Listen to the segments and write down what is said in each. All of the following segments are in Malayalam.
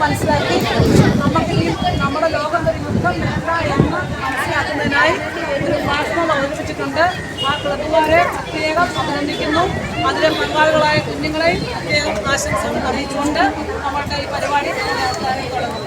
മനസ്സിലാക്കി നമുക്ക് ഈ നമ്മുടെ ലോകം ഒരു യുദ്ധം വേണ്ട എന്ന് മനസ്സിലാക്കുന്നതിനായി ഒരു പ്ലാറ്റ്ഫോം അവതരിപ്പിച്ചിട്ടുണ്ട്. ആ ക്ലബ്ബുകാരെ പ്രത്യേകം അഭിനന്ദിക്കുന്നു. അതിലെ പങ്കാളികളായ കുഞ്ഞുങ്ങളെയും പ്രത്യേകം ആശംസകൾ അറിയിച്ചുകൊണ്ട് നമ്മളുടെ ഈ പരിപാടി തുടങ്ങുന്നു.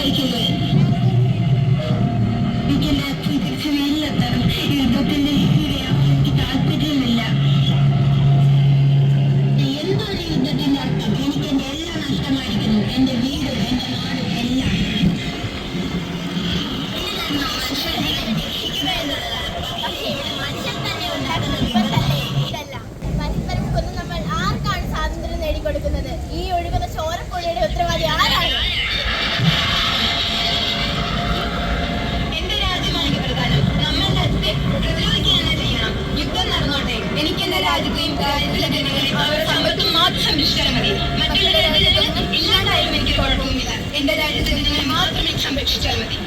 വായിക്കുന്നത്. എനിക്കെന്റെ അച്ഛൻ തിരിച്ചു വീട്ടിലെത്തണം. യുദ്ധത്തിന്റെ എനിക്ക് താല്പര്യമില്ല. എന്തൊരു യുദ്ധത്തിന്റെ അർത്ഥം? എനിക്ക് എന്റെ എല്ലാം നഷ്ടമായിരിക്കുന്നു. എന്റെ വീട്, എന്റെ നാട്, എല്ലാം. കൊടുക്കുന്നത് ഈ ഒഴുകുന്ന ചോരപ്പുഴയുടെ ഉത്തരവാദി ആരാണ്? എന്റെ രാജ്യമാണ് പ്രധാനം. നമ്മൾ രാജ്യത്തെ പ്രതിരോധിക്കുക ചെയ്യണം. യുദ്ധം നടന്നോട്ടെ. എനിക്ക് എന്റെ രാജ്യത്തെയും രാജ്യത്തിലെ ജനങ്ങളെയും അവരുടെ സമ്പത്തും മാത്രം സംരക്ഷിച്ചാൽ മതി. മറ്റുള്ള രാജ്യങ്ങൾ ഇല്ലാണ്ടായാലും എനിക്ക് കുഴപ്പമൊന്നുമില്ല. എന്റെ രാജ്യത്തെ ജനങ്ങളെ മാത്രം എനിക്ക് സംരക്ഷിച്ചാൽ മതി.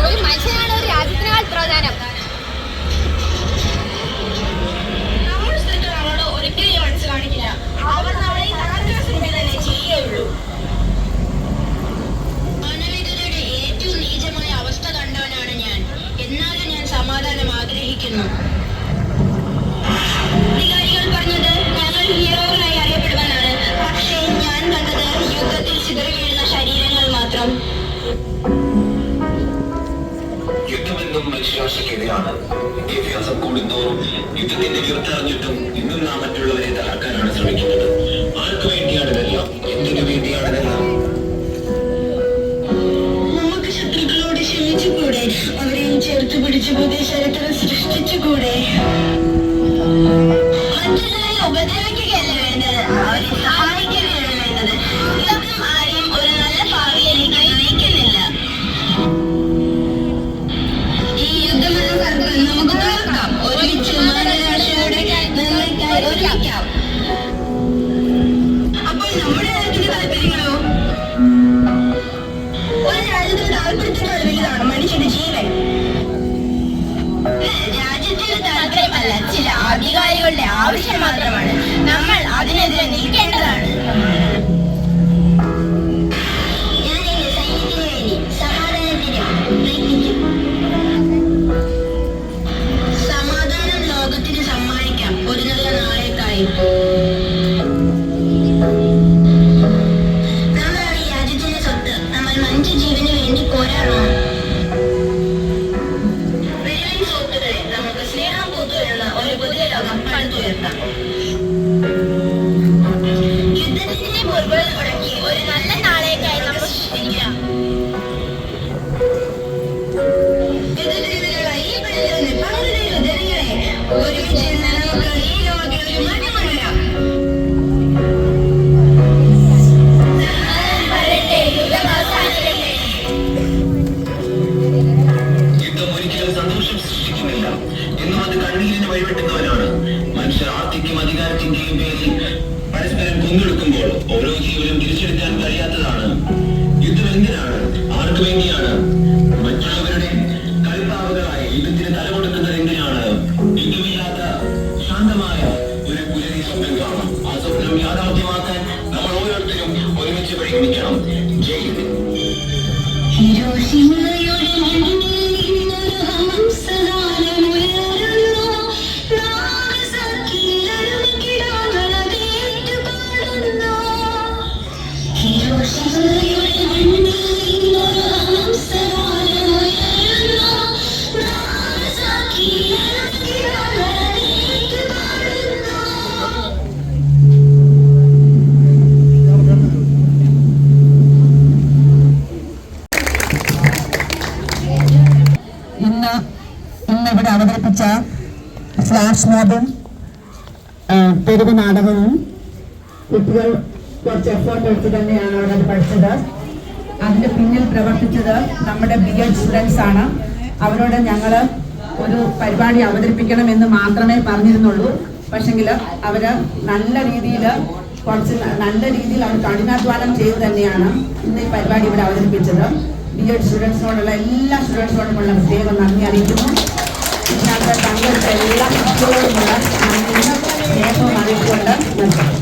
ഒരു മനുഷ്യനാണ് ഒരു രാജ്യത്തിനേക്കാൾ പ്രധാനം. നമ്മൾ ഒരിക്കലും മനസ്സ് കാണിക്കില്ല. അവർ നമ്മളെ തന്നെ ചെയ്യുകയുള്ളൂ. മാനവികതയുടെ ഏറ്റവും നീചമായ അവസ്ഥ കണ്ടവനാണ് ഞാൻ. എന്നാലും ഞാൻ സമാധാനം ആഗ്രഹിക്കുന്നു. അധികാരികൾ പറഞ്ഞത് ഞങ്ങൾ ഹീറോകളായി അറിയപ്പെടുവാനാണ്. പക്ഷേ ഞാൻ കണ്ടത് യുദ്ധത്തിൽ ചിതറി വീഴുന്ന ശരീരങ്ങൾ മാത്രം. യുദ്ധമെന്നും മനുഷ്യരാശിക്കെതിരാണ്. വിദ്യാഭ്യാസം കൂടുന്തോറും യുദ്ധത്തിന്റെ വിരുദ്ധറിഞ്ഞിട്ടും ഇന്നും നാം മറ്റുള്ളവരെ തകർക്കാനാണ് ശ്രമിക്കുന്നത്. ആർക്കു വേണ്ടിയാണിതെല്ലാം? എന്തിനു വേണ്ടിയാണിതെല്ലാം? നമുക്ക് ശത്രുക്കളോട് ക്ഷമിച്ചുകൂടെ? അവരെയും ചേർത്ത് പിടിച്ചു പുതിയ ചരിത്രം സൃഷ്ടിച്ചുകൂടെ? മറ്റുള്ളവരെ ഉപദ്രവിക്കുകയല്ല വേണ്ടത്, അവരെ സഹായിക്കുകയാണ് വേണ്ടത്. യുദ്ധം ആരെയും ഒരു നല്ല ഭാവിയിലേക്ക് നയിക്കുന്നില്ല. ഈ യുദ്ധമെന്ന സർക്കാർ നമുക്ക് തകർക്കാം. ഒരുമിച്ച് മാനവരാശിയുടെ നന്മയ്ക്കായി ഒരുമിക്കാം. അപ്പോൾ നമ്മുടെ രാജ്യത്തിന്റെ താല്പര്യങ്ങളോ? ഒരു രാജ്യത്തിന്റെ താല്പര്യത്തിനുള്ള വലുതാണ് മനുഷ്യന്റെ ജീവൻ. രാജ്യത്തിന്റെ താല്പര്യമല്ല, ചില അധികാരികളുടെ ആവശ്യം മാത്രമാണ്. നമ്മൾ അതിനെതിരെ നിൽക്കേണ്ടതാണ്. ഞാൻ എന്റെ സൈന്യത്തിന് വേണ്ടി സമാധാനത്തിന് പ്രയത്നിക്കും. സമാധാനം ലോകത്തിന് സമ്മാനിക്കാം ഒരു നല്ല നാളേക്കായി. നമ്മളാണ് ഈ രാജ്യത്തിന്റെ സ്വത്ത്. നമ്മൾ മനുഷ്യ ജീവന് വേണ്ടി പോരാടണം. വരുവിൻ സുഹൃത്തുക്കളെ, നമുക്ക് സ്നേഹം പൂത്തുവരുന്ന ഒരു പുതിയ ലോകം പടുത്തുയർത്താം. യുദ്ധത്തിന്റെ മുറിവുകൾ മുടക്കി ഒരു നല്ല നാളേക്കായി നമുക്ക് സൃഷ്ടിക്കാം. യുദ്ധത്തിനുള്ള ഈ പള്ളിയിൽ പലരുടെയും ജനങ്ങളെ ഒരുമിച്ച് നമുക്ക് ഈ ലോകത്തിൽ ഒരു മാറ്റം കൊണ്ടുവരാം. യുദ്ധം ഒരിക്കലും സന്തോഷം സൃഷ്ടിക്കുന്നില്ല. എന്നും അത് കണ്ണീരിന് വഴിവെട്ടുന്നവരാണ്. മനുഷ്യർ ആർത്തിക്കും അധികാരത്തിന്റെയും പേരിൽ പരസ്പരം കൊന്നെടുക്കുമ്പോൾ ഓരോ ജീവനും തിരിച്ചെടുക്കാൻ കഴിയാത്തതാണ്. യുദ്ധം എന്തിനാണ്? ആർക്കു വേണ്ടിയാണ്? മറ്റുള്ളവരുടെ കളിപ്പാവുകളായി യുദ്ധത്തിന് തലകൊടുക്കുന്നത് എന്തിനാണ്? യുദ്ധമില്ലാത്ത ശാന്തമായ ഒരു പുലരി സ്വപ്നം കാണാം. ആ സ്വപ്നം യാഥാർത്ഥ്യമാക്കാൻ നമ്മൾ ഓരോരുത്തരും ഒരുമിച്ച് പരിഗണിക്കണം. ജയ് ഹിന്ദ്. ഹിരോഷിമയുടെ മണ്ണിൽ നിന്നൊരു ഹംസഗാനമുയരുന്നു. നാഗസാക്കിയിലരുകിടാങ്ങളതേറ്റുപാടുന്നു. ഹിരോഷിമയുടെ മണ്ണിൽ നിന്നൊരു ഹംസഗാനമുയരുന്നു. നാഗസാക്കിയിലരുകിടാങ്ങളതേറ്റുപാടുന്നു. ഇന്നിവിടെ അവതരിപ്പിച്ച ഫ്ലാഷ് മോബും തെരുവ് നാടകവും കുട്ടികൾ കുറച്ച് എഫേർട്ട് എടുത്ത് തന്നെയാണ് അവിടെ പഠിച്ചത്. അതിന്റെ പിന്നിൽ പ്രവർത്തിച്ചത് നമ്മുടെ BEd സ്റ്റുഡൻസ് ആണ്. അവരോട് ഞങ്ങൾ ഒരു പരിപാടി അവതരിപ്പിക്കണമെന്ന് മാത്രമേ പറഞ്ഞിരുന്നുള്ളൂ. പക്ഷെങ്കിൽ അവര് നല്ല രീതിയിൽ അവർ കഠിനാധ്വാനം ചെയ്ത് തന്നെയാണ് ഇന്ന് ഈ പരിപാടി ഇവിടെ അവതരിപ്പിച്ചത്. BEd സ്റ്റുഡൻസിനോടുള്ള എല്ലാ സ്റ്റുഡൻസിനോടുമുള്ള പ്രത്യേകം നന്ദി അറിയിക്കുന്നു. ഇതിനകത്ത് പങ്കെടുത്ത എല്ലാ കുട്ടികളോടുമുള്ള നന്ദിയും സ്നേഹവും അറിയിച്ചുകൊണ്ട് നിർത്തുന്നു.